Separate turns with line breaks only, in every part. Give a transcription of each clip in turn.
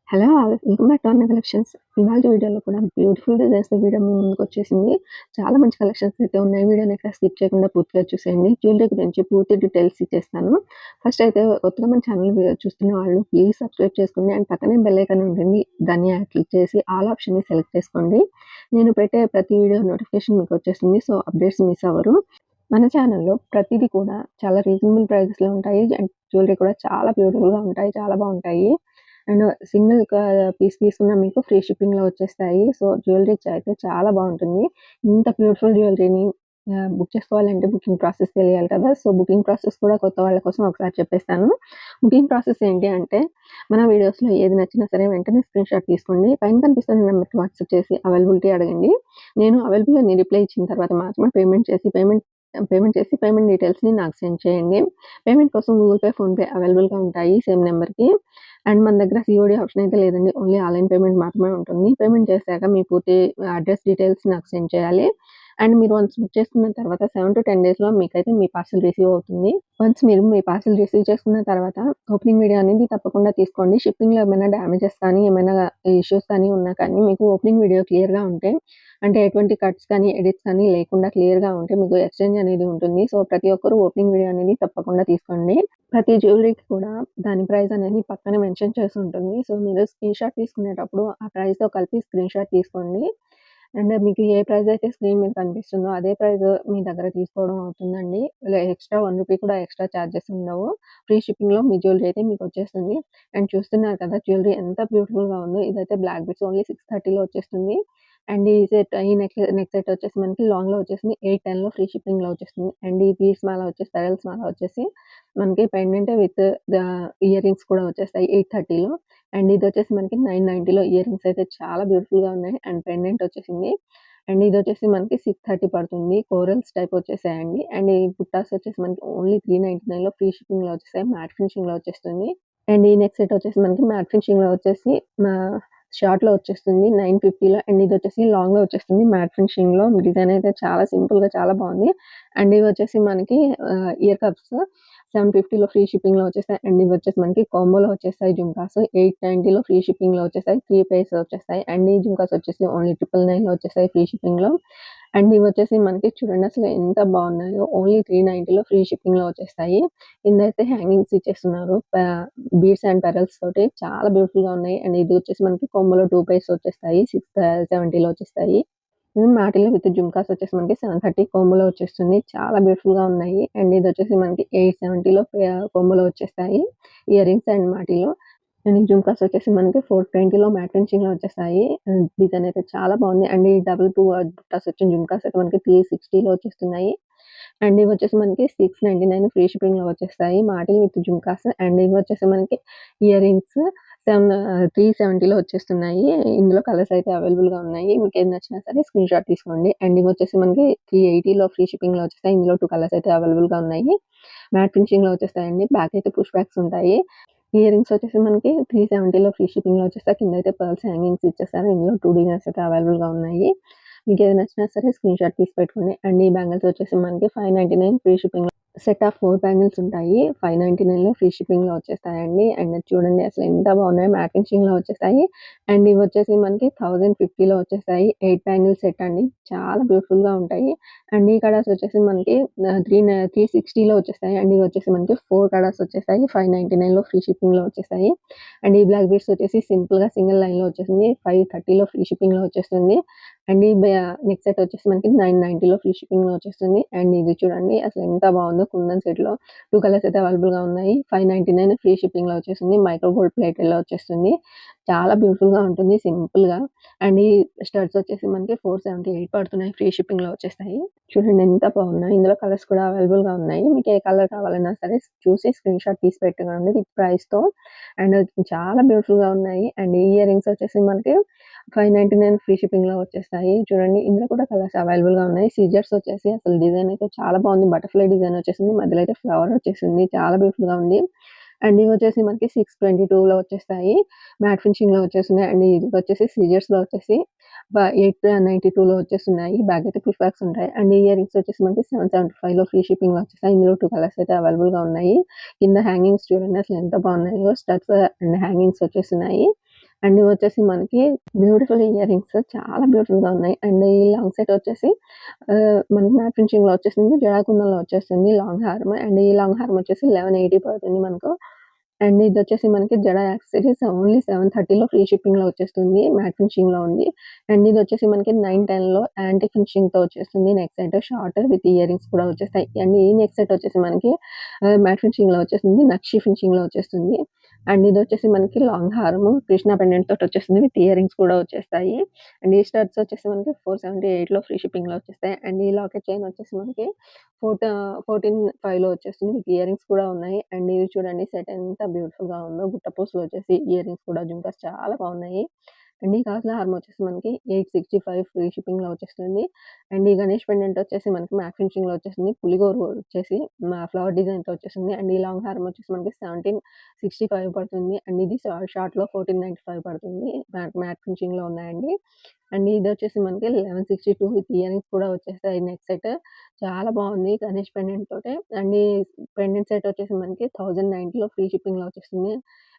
Hello all welcome back to అన్న collections. ఇవాల్టి వీడియోలో కూడా బ్యూటిఫుల్ డిజైన్స్‌తో వీడియో మీ ముందుకొచ్చేసింది. చాలా మంచి కలెక్షన్స్ అయితే ఉన్నాయి. వీడియోని ఎక్కడ స్కిప్ చేయకుండా పూర్తిగా చూసేయండి. జ్యువెలరీ గురించి పూర్తి డీటెయిల్స్ ఇచ్చేస్తాను. ఫస్ట్ అయితే కొత్తగా మన ఛానల్ చూస్తున్న వాళ్ళు ప్లీజ్ సబ్స్క్రైబ్ చేసుకోండి. అండ్ పక్కనే బెల్ ఐకాన్ ఉంటుంది. దాన్ని క్లిక్ చేసి ఆల్ ఆప్షన్‌ని సెలెక్ట్ చేసుకోండి. నేను పెట్టే ప్రతి వీడియో నోటిఫికేషన్ మీకు వచ్చేస్తుంది. సో అప్డేట్స్ మిస్ అవ్వరు. మన ఛానల్‌లో ప్రతిది కూడా చాలా రీజనబుల్ ప్రైజెస్‌లో ఉంటాయి. అండ్ జ్యువెలరీ కూడా చాలా బ్యూటిఫుల్‌గా ఉంటాయి. చాలా బావుంటాయి. అండ్ సింగిల్ పీస్ తీసుకున్న మీకు ఫ్రీ షిప్పింగ్‌లో వచ్చేస్తాయి. సో, జ్యువెలరీ అయితే చాలా బావుంటుంది. ఇంత బ్యూటిఫుల్ జ్యువెలరీని బుక్ చేసుకోవాలంటే బుకింగ్ ప్రాసెస్ తెలియాలి కదా! సో, బుకింగ్ ప్రాసెస్ కూడా కొత్త వాళ్ళ కోసం ఒకసారి చెప్పేస్తాను. బుకింగ్ ప్రాసెస్ ఏంటి అంటే, మన వీడియోస్‌లో ఏది నచ్చినా సరే వెంటనే స్క్రీన్‌షాట్ తీసుకోండి. పైన కనిపిస్తున్న నెంబర్‌కి వాట్సాప్ చేసి అవైలబిలిటీ అడగండి. నేను అవైలబుల్ అని రిప్లై ఇచ్చిన తర్వాత మాత్రమే పేమెంట్ డీటెయిల్స్‌ని నాకు సెండ్ చేయండి. పేమెంట్ కోసం గూగుల్ పే, ఫోన్‌పే అవైలబుల్‌గా ఉంటాయి సేమ్ నెంబర్‌కి. అండ్ మన దగ్గర సీఓడీ ఆప్షన్ అయితే లేదండి. ఓన్లీ ఆన్‌లైన్ పేమెంట్ మాత్రమే ఉంటుంది. పేమెంట్ చేశాక మీ పూర్తి అడ్రెస్ డీటెయిల్స్ నాకు సెండ్ చేయాలి. అండ్ మీరు వన్స్ బుక్ చేసుకున్న తర్వాత 7-10 డేస్‌లో మీకైతే మీ పార్సెల్ రిసీవ్ అవుతుంది. వన్స్ మీరు మీ పార్సెల్ రిసీవ్ చేసుకున్న తర్వాత ఓపెనింగ్ వీడియో అనేది తప్పకుండా తీసుకోండి. షిప్పింగ్‌లో ఏమైనా డ్యామేజెస్ కానీ, ఏమైనా ఇష్యూస్ కానీ ఉన్నా కానీ మీకు ఓపెనింగ్ వీడియో క్లియర్‌గా ఉంటే అంటే ఎటువంటి కట్స్ కానీ, ఎడిట్స్ కానీ లేకుండా క్లియర్‌గా ఉంటే మీకు ఎక్స్‌చేంజ్ అనేది ఉంటుంది. సో, ప్రతి ఒక్కరు ఓపెనింగ్ వీడియో అనేది తప్పకుండా తీసుకోండి. ప్రతి జ్యువెలరీకి కూడా దాని ప్రైస్ అనేది పక్కన మెన్షన్ చేసి ఉంటుంది. సో, మీరు స్క్రీన్‌షాట్ తీసుకునేటప్పుడు ఆ ప్రైస్‌తో కలిపి స్క్రీన్‌షాట్ తీసుకోండి. అండ్ మీకు ఏ ప్రైస్ అయితే స్క్రీన్ మీద కనిపిస్తుందో అదే ప్రైస్ మీ దగ్గర తీసుకోవడం అవుతుందండి. ఎక్స్‌ట్రా రూ. 1 కూడా ఎక్స్‌ట్రా చార్జెస్ ఉండవు. ఫ్రీ షిప్పింగ్‌లో మీ జ్యువెలరీ అయితే మీకొచ్చేస్తుంది. అండ్ చూస్తున్నారు కదా! జ్యువెలరీ ఎంత బ్యూటిఫుల్‌గా ఉందో. ఇదైతే బ్లాక్ బీడ్స్ ఓన్లీ 630లో వచ్చేస్తుంది. అండ్ ఈ నెక్ సెట్ వచ్చేసి మనకి లాంగ్‌లో వచ్చేసింది. 810లో ఫ్రీ షిప్పింగ్‌లో వచ్చేస్తుంది. అండ్ ఈ పీస్ మాల వచ్చేసి పెరల్స్ మాల వచ్చేసి మనకి pendant with the ear rings కూడా వచ్చేస్తాయి 830లో. అండ్ ఇదొచ్చేసి మనకి 990లో ఇయర్ రింగ్స్ అయితే చాలా బ్యూటిఫుల్‌గా ఉన్నాయి. అండ్ పెండెంట్ వచ్చేసింది. అండ్ ఇదొచ్చేసి మనకి 630 పడుతుంది. Corals type వచ్చేసాయండి. అండ్ ఈ బుట్టాస్ వచ్చేసి మనకి ఓన్లీ 399లో ఫ్రీ షిప్పింగ్‌లో వచ్చేసాయి. మ్యాట్ ఫినిషింగ్‌లో వచ్చేస్తుంది. అండ్ ఈ నెక్ సెట్ వచ్చేసి మనకి మ్యాట్ ఫినిషింగ్‌లో వచ్చేసి షార్ట్‌లో వచ్చేస్తుంది 950లో. అండ్ ఇదొచ్చేసి లాంగ్‌లో వచ్చేస్తుంది మ్యాట్ ఫినిషింగ్‌లో. డిజైన్ అయితే చాలా సింపుల్‌గా చాలా బావుంది. అండ్ ఇవి వచ్చేసి మనకి ఇయర్ కప్స్ 750లో ఫ్రీ షిప్పింగ్‌లో వచ్చేస్తాయి. అండ్ ఇవి వచ్చేసి మనకి కాంబోలో వచ్చేస్తాయి జుంకాస్ 890లో ఫ్రీ షిప్పింగ్‌లో వచ్చేస్తాయి. 3 పెయిర్స్ వచ్చేస్తాయి. అండ్ ఈ జుంకాస్ వచ్చేసి ఓన్లీ 999లో వచ్చేస్తాయి ఫ్రీ షిప్పింగ్‌లో. అండ్ ఇవి వచ్చేసి మనకి చూడండి అసలు ఎంత బాగున్నాయో ఓన్లీ 390లో ఫ్రీ షిప్పింగ్‌లో వచ్చేస్తాయి. కిందైతే హ్యాంగింగ్స్ ఇచ్చేస్తున్నారు. బీడ్స్ అండ్ పెరల్స్ తోటి చాలా బ్యూటిఫుల్‌గా ఉన్నాయి. అండ్ ఇది వచ్చేసి మనకి కొమ్మలో 2 పెయిర్స్ వచ్చేస్తాయి. 670లో వచ్చేస్తాయి. మాటిలో విత్ జుంకాస్ వచ్చేసి మనకి 730 కోంబోలో వచ్చేస్తుంది. చాలా బ్యూటిఫుల్‌గా ఉన్నాయి. అండ్ ఇదొచ్చేసి మనకి 870లో కోంబోలో వచ్చేస్తాయి. ఇయర్ రింగ్స్ అండ్ మాటిలో. అండ్ ఈ జుంకాస్ వచ్చేసి మనకి 420లో మ్యాట్ ఫినిషింగ్‌లో వచ్చేస్తాయి. డిజైన్ అయితే చాలా బాగుంది. అండ్ ఈ డబుల్ 2 బుట్టాస్ వచ్చిన జుంకాస్ అయితే మనకి 360లో వచ్చేస్తున్నాయి. అండ్ ఇవి వచ్చేసి మనకి 699 ఫ్రీ షిప్పింగ్‌లో వచ్చేస్తాయి. మాటిల్ విత్ జుంకాస్. అండ్ ఇవి వచ్చేసి మనకి ఇయర్ రింగ్స్ 370లో వచ్చేస్తున్నాయి. ఇందులో కలర్స్ అయితే అవైలబుల్‌గా ఉన్నాయి. మీకేది నచ్చినా సరే స్క్రీన్‌షాట్ తీసుకోండి. అండ్ ఇవి వచ్చేసి మనకి 380లో ఫ్రీ షిప్పింగ్‌లో వచ్చేస్తాయి. ఇందులో 2 కలర్స్ అయితే అవైలబుల్‌గా ఉన్నాయి. మ్యాట్ ఫినిషింగ్‌లో వచ్చేస్తాయండి. బ్యాక్ అయితే పుష్ బ్యాక్స్ ఉంటాయి. ఇయర్ రింగ్స్ వచ్చేసి మనకి 370లో ఫ్రీ షిప్పింగ్‌లో వచ్చేస్తాయి. కిందైతే పర్ల్స్ హ్యాంగింగ్స్ ఇచ్చేసారు. ఇందులో 2 డిజైన్స్ అయితే అవైలబుల్‌గా ఉన్నాయి. మీకేది నచ్చినా సరే స్క్రీన్‌షాట్ తీసి పెట్టుకోండి. అండ్ ఈ బ్యాంగిల్స్ వచ్చేసి మనకి 599 ఫ్రీ షిప్పింగ్‌లో సెట్ ఆఫ్ 4 బ్యాంగిల్స్ ఉంటాయి. 599లో ఫ్రీ షిప్పింగ్‌లో వచ్చేస్తాయండి. అండ్ చూడండి అసలు ఎంత బాగున్నాయో మ్యాట్ ఫినిషింగ్‌లో వచ్చేస్తాయి. అండ్ ఇవి వచ్చేసి మనకి 1050లో వచ్చేస్తాయి. 8 బ్యాంగిల్ సెట్ అండి. చాలా బ్యూటిఫుల్‌గా ఉంటాయి. అండ్ ఈ కలర్స్ వచ్చేసి మనకి 360లో వచ్చేస్తాయి. అండ్ ఇవి వచ్చేసి మనకి 4 కలర్స్ వచ్చేస్తాయి. 599లో ఫ్రీ షిప్పింగ్‌లో వచ్చేస్తాయి. అండ్ ఈ బ్లాక్ బీడ్స్ వచ్చేసి సింపుల్‌గా సింగిల్ లైన్‌లో వచ్చేసింది. 530లో ఫ్రీ షిప్పింగ్‌లో వచ్చేస్తుంది. అండ్ ఈ నెక్ సెట్ వచ్చేసి మనకి 990లో ఫ్రీ షిప్పింగ్‌లో వచ్చేస్తుంది. అండ్ ఇది చూడండి అసలు ఎంత బాగుందో కుందన్ సెట్‌లో 2 కలర్స్ అయితే అవైలబుల్‌గా ఉన్నాయి. 599 ఫ్రీ షిప్పింగ్‌లో వచ్చేస్తుంది. మైక్రో గోల్డ్ ప్లేటెడ్‌లో వచ్చేస్తుంది. చాలా బ్యూటిఫుల్‌గా ఉంటుంది సింపుల్‌గా. అండ్ ఈ స్టడ్స్ వచ్చేసి మనకి 478 పడుతున్నాయి. ఫ్రీ షిప్పింగ్‌లో వచ్చేస్తాయి. చూడండి ఎంత బాగున్నాయి. ఇందులో కలర్స్ కూడా అవైలబుల్‌గా ఉన్నాయి. మీకు ఏ కలర్ కావాలన్నా సరే చూసి స్క్రీన్‌షాట్ తీసి పెట్టుకోండి విత్ ప్రైస్‌తో. అండ్ చాలా బ్యూటిఫుల్‌గా ఉన్నాయి. అండ్ ఈ ఇయర్ రింగ్స్ వచ్చేసి మనకి 599 ఫ్రీ షిప్పింగ్‌లో వచ్చేస్తాయి. చూడండి ఇందులో కూడా కలర్స్ అవైలబుల్‌గా ఉన్నాయి. సీజర్స్ వచ్చేసి అసలు డిజైన్ అయితే చాలా బాగుంది. బటర్‌ఫ్లై డిజైన్ వచ్చేసింది. మధ్యలో అయితే ఫ్లవర్ వచ్చేసింది. చాలా బ్యూటిఫుల్‌గా ఉంది. అండ్ ఇవి వచ్చేసి మనకి 622లో వచ్చేస్తాయి. మ్యాట్ ఫినిషింగ్‌లో వచ్చేస్తున్నాయి. అండ్ ఇది వచ్చేసి సీజర్స్‌లో వచ్చేసి 892లో వచ్చేస్తున్నాయి. బ్యాక్ అయితే పుష్ బ్యాక్స్ ఉంటాయి. అండ్ ఇయర్ రింగ్స్ వచ్చేసి మనకి 775లో ఫ్రీ షిప్పింగ్‌లో వచ్చేస్తాయి. ఇందులో 2 కలర్స్ అయితే అవైలబుల్‌గా ఉన్నాయి. కింద హ్యాంగింగ్స్ చూడండి అసలు ఎంత బాగున్నాయో. స్టడ్స్ అండ్ హ్యాంగింగ్స్ వచ్చేస్తున్నాయి. అండ్ ఇవొచ్చేసి మనకి బ్యూటిఫుల్ ఇయర్ రింగ్స్ చాలా బ్యూటిఫుల్‌గా ఉన్నాయి. అండ్ ఈ లాంగ్ సెట్ వచ్చేసి మనకి మ్యాట్ ఫినిషింగ్‌లో వచ్చేసింది. జడాకుందన్‌లో వచ్చేస్తుంది లాంగ్ హార్మ్. అండ్ ఈ లాంగ్ హార్మ్ వచ్చేసి 1180 పడుతుంది మనకు. అండ్ ఇదొచ్చేసి మనకి జడ యాక్సెసరీస్ ఓన్లీ 730లో ఫ్రీ షిప్పింగ్‌లో వచ్చేస్తుంది. మ్యాట్ ఫినిషింగ్‌లో ఉంది. అండ్ ఇదొచ్చేసి మనకి 910లో యాంటిక్ ఫినిషింగ్‌తో వచ్చేస్తుంది. Neck set short with ear rings కూడా వచ్చేస్తాయి. అండ్ ఈ నెక్ సెట్ వచ్చేసి మనకి మ్యాట్ ఫినిషింగ్‌లో వచ్చేస్తుంది. నక్షి ఫినిషింగ్‌లో వచ్చేస్తుంది. అండ్ ఇదొచ్చేసి మనకి లాంగ్ హార్మ్ కృష్ణ పెండెంట్ తోటి వచ్చేస్తుంది. విత్ ఇయర్ రింగ్స్ కూడా వచ్చేస్తాయి. అండ్ ఈ స్టడ్స్ వచ్చేసి మనకి 478లో ఫ్రీ షిప్పింగ్‌లో వచ్చేస్తాయి. అండ్ ఈ లాకెట్ చైన్ వచ్చేసి మనకి 14.5లో వచ్చేస్తుంది. విత్ ఇయర్ రింగ్స్ కూడా ఉన్నాయి. అండ్ ఇది చూడండి సెట్ ఎంత బ్యూటిఫుల్‌గా ఉందో. గుట్ట పూసలు వచ్చేసి ఇయర్ రింగ్స్ కూడా జుంకాస్ చాలా బాగున్నాయి. అండ్ ఈ కాసుల హారం వచ్చేసి మనకి 865 ఫ్రీ షిప్పింగ్‌లో వచ్చేస్తుంది. అండ్ ఈ గణేష్ పెండెంట్ వచ్చేసి మనకి మ్యాట్ ఫినిషింగ్‌లో వచ్చేసింది. పులిగోరు వచ్చేసి ఫ్లవర్ డిజైన్‌తో వచ్చేసింది. అండ్ ఈ లాంగ్ హారం వచ్చేసి మనకి 1765 పడుతుంది. అండ్ ఇది షార్ట్‌లో 1495 పడుతుంది. మ్యాట్ ఫినిషింగ్‌లో ఉన్నాయండి. అండ్ ఇదొచ్చేసి మనకి 1162 విత్ ఇయర్ రింగ్స్ కూడా వచ్చేస్తాయి నెక్ సెట్. చాలా బాగుంది గణేష్ పెండెంట్ తోటి. అండ్ ఈ పెండెంట్ సెట్ వచ్చేసి మనకి 1090లో ఫ్రీ షిప్పింగ్‌లో వచ్చేస్తుంది.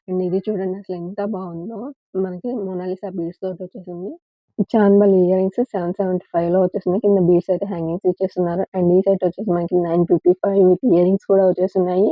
అండ్ ఇది చూడండి అసలు ఎంత బాగుందో. మనకి మోనాలిసా బీడ్స్ తోటి వచ్చేసింది. చాంబలి ఇయర్ రింగ్స్ 775లో వచ్చేసింది. కింద బీడ్స్ అయితే హ్యాంగింగ్స్ ఇచ్చేస్తున్నారు. అండ్ ఈ సెట్ వచ్చేసి మనకి 955 విత్ ఇయర్ రింగ్స్ కూడా వచ్చేస్తున్నాయి.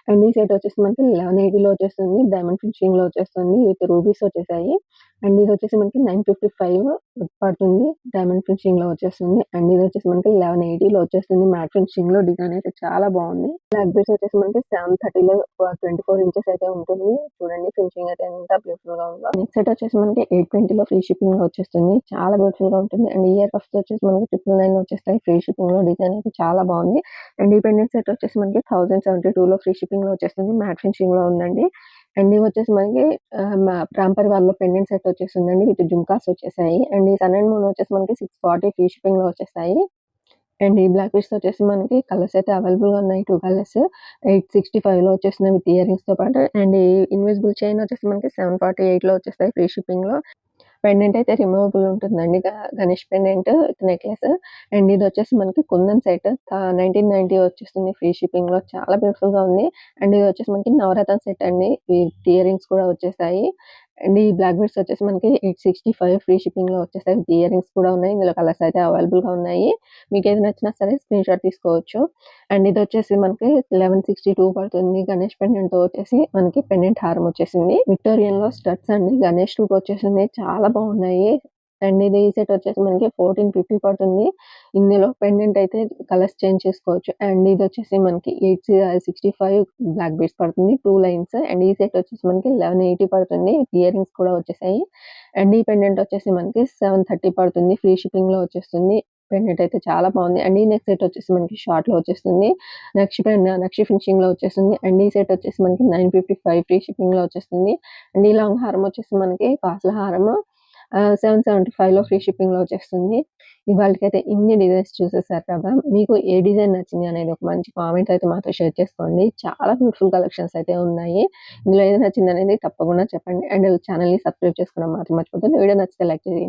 అండ్ ఈ సెట్ వచ్చేసి మనకి 1180లో వచ్చేస్తుంది. డైమండ్ ఫినిషింగ్‌లో వచ్చేస్తుంది. విత్ రూబీస్ వచ్చేసాయి. అండ్ ఇది వచ్చేసి మనకి 955 పడుతుంది. డైమండ్ ఫినిషింగ్‌లో వచ్చేస్తుంది. అండ్ ఇది వచ్చేసి మనకి 1180లో వచ్చేస్తుంది. మ్యాట్ ఫినిషింగ్‌లో డిజైన్ అయితే చాలా బాగుంది. బ్లాక్ బీడ్స్ వచ్చేసి మనకి 730లో 24 ఇంచెస్ అయితే ఉంటుంది. చూడండి ఫినిషింగ్ అయితే ఎంత బ్యూటిఫుల్‌గా ఉందో. నెక్స్ట్ సెట్ వచ్చేసి మనకి 820లో ఫ్రీ షిప్పింగ్‌లో వచ్చేస్తుంది. చాలా బ్యూటిఫుల్‌గా ఉంటుంది. అండ్ ఇయర్ కప్స్ వచ్చేసి మనకి 999లో వచ్చేస్తాయి. ఫ్రీ షిప్పింగ్‌లో డిజైన్ అయితే చాలా బాగుంది. అండ్ ఈ పెండెంట్ సెట్ వచ్చేసి మనకి 1072లో ఫ్రీ షిప్పింగ్‌లో వచ్చేస్తుంది. మ్యాట్ ఫినిషింగ్‌లో ఉందండి. అండ్ ఇవి వచ్చేసి మనకి రామ్ పరివార్‌లో పెండెంట్ సెట్ వచ్చేసిందండి. విత్ జుంకాస్ వచ్చేసాయి. అండ్ ఈ సన్ అండ్ మూన్ వచ్చేసి మనకి 640 ఫ్రీ షిప్పింగ్‌లో వచ్చేస్తాయి. అండ్ ఈ బ్లాక్ బీడ్స్ వచ్చేసి మనకి కలర్స్ అయితే అవైలబుల్‌గా ఉన్నాయి. 2 కలర్స్ 865లో వచ్చేస్తున్నాయి విత్ ఇయర్ రింగ్స్‌తో పాటు. అండ్ ఈ ఇన్విజిబుల్ చైన్ వచ్చేసి మనకి 748లో వచ్చేస్తాయి ఫ్రీ షిప్పింగ్‌లో. పెండెంట్ అయితే రిమూవబుల్ ఉంటుందండి. Ganesh pendant with necklace. And ఇది వచ్చేసి మనకి కుందన్ సెట్ 1990 వచ్చేస్తుంది ఫ్రీ షిప్పింగ్‌లో. చాలా బ్యూటిఫుల్‌గా ఉంది. అండ్ ఇది వచ్చేసి మనకి నవరత్న సెట్ అండి. విత్ ఇయర్ రింగ్స్ కూడా వచ్చేసాయి. అండ్ ఈ బ్లాక్ బీడ్స్ వచ్చేసి మనకి 865 ఫ్రీ షిప్పింగ్‌లో వచ్చేసాయి. విత్ ఇయర్ రింగ్స్ కూడా ఉన్నాయి. ఇందులో కలర్స్ అయితే అవైలబుల్‌గా ఉన్నాయి. మీకు ఏది నచ్చినా సరే స్క్రీన్‌షాట్ తీసుకోవచ్చు. అండ్ ఇది వచ్చేసి మనకి 1162 పడుతుంది. గణేష్ పెండెంట్‌తో వచ్చేసి మనకి పెండెంట్ హారం వచ్చేసింది. విక్టోరియన్‌లో స్టడ్స్ అండి. గణేష్ రూప్ వచ్చేసింది. చాలా బాగున్నాయి. అండ్ ఇది ఈ సెట్ వచ్చేసి మనకి 1450 పడుతుంది. ఇందులో పెండెంట్ అయితే కలర్స్ చేంజ్ చేసుకోవచ్చు. అండ్ ఇది వచ్చేసి మనకి 865 బ్లాక్ బీడ్స్ పడుతుంది. 2 లైన్స్. అండ్ ఈ సెట్ వచ్చేసి మనకి 1180 పడుతుంది. ఇయర్ రింగ్స్ కూడా వచ్చేసాయి. అండ్ ఈ పెండెంట్ వచ్చేసి మనకి 730 పడుతుంది. ఫ్రీ షిప్పింగ్‌లో వచ్చేస్తుంది. పెండెంట్ అయితే చాలా బాగుంది. అండ్ ఈ నెక్ సెట్ వచ్చేసి మనకి షార్ట్‌లో వచ్చేస్తుంది. నక్షి ఫినిషింగ్‌లో వచ్చేస్తుంది. అండ్ ఈ సెట్ వచ్చేసి మనకి 955 ఫ్రీ షిప్పింగ్‌లో వచ్చేస్తుంది. అండ్ ఈ లాంగ్ హారం వచ్చేసి మనకి కాసుల హారం 775లో ఫ్రీ షిప్పింగ్‌లో వచ్చేస్తుంది. ఇవాల్టికైతే ఇన్ని డిజైన్స్ చూసేసారు కదా! మీకు ఏ డిజైన్ నచ్చింది అనేది ఒక మంచి కామెంట్ అయితే మాతో షేర్ చేసుకోండి. చాలా బ్యూటిఫుల్ కలెక్షన్స్ అయితే ఉన్నాయి. ఇందులో ఏది నచ్చిందనేది తప్పకుండా చెప్పండి. అండ్ ఛానెల్‌ని సబ్స్క్రైబ్ చేసుకోవడం మాత్రం మర్చిపోవద్దు. వీడియో నచ్చితే లైక్ చేయండి.